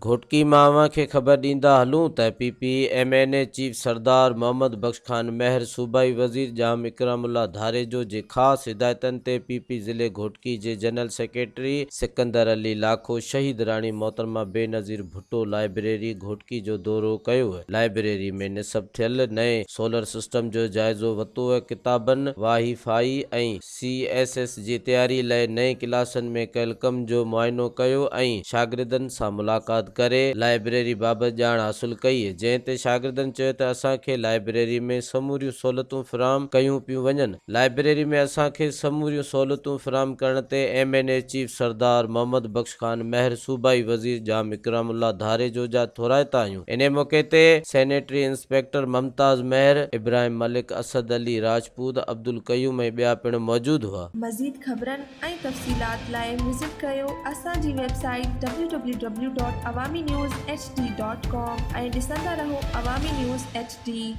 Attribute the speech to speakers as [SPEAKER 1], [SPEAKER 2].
[SPEAKER 1] घोटकी मावा खे ख़बर ॾींदा हलूं त PPMNA चीफ सरदार मोहम्मद बख्श खान महर सूबाई वज़ीर जाम इकरामुल्लाह धारेजो जे ख़ासि हिदायतनि ते PP ज़िले घोटकी जे जनरल सेक्रेटरी सिकंदर अली लाखो शहीद राणी मोहतरमा बेनज़ीर भुट्टो लाइब्रेरी घोटकी जो दौरो कयो। लाइब्रेरी में निसब थियल नए सोलर सिस्टम जो जाइज़ो वरितो। किताबनि वाईफाई ऐं CSS जी तैयारी लाइ नए क्लासनि में कयल कम जो मुआइनो कयो ऐं शागिर्दनि सां मुलाक़ात करे लाइब्रेरी बाबति ॼाण हासिल कई, जंहिं ते शागिर्दनि चयो त असांखे लाइब्रेरी में समूरियूं सहूलियतूं फ़राहम कयूं पियूं वञनि। लाइब्रेरी में असांखे समूरियूं सहूलियतूं फ़राहम करण ते MNA चीफ सरदार मोहम्मद बख्श खान महर सूबाई वज़ीर जाम इकरामुल्लाह धारेजो जा थोराइता आहियूं। इन मौके ते सैनिटरी इंस्पेक्टर मुमताज़ महर, इब्राहिम मलिक, असद अली राजपूत, अब्दुल कयूम ऐं ॿिया पिणु मौजूद हुआ।
[SPEAKER 2] मज़ीद ख़बरनि ऐं तफ़सीलात लाइ विज़िट कयो असांजी वेबसाइट www.awamiNewsHD.com ऐं ॾिसंदा रहो अवामी न्यूज़ HD।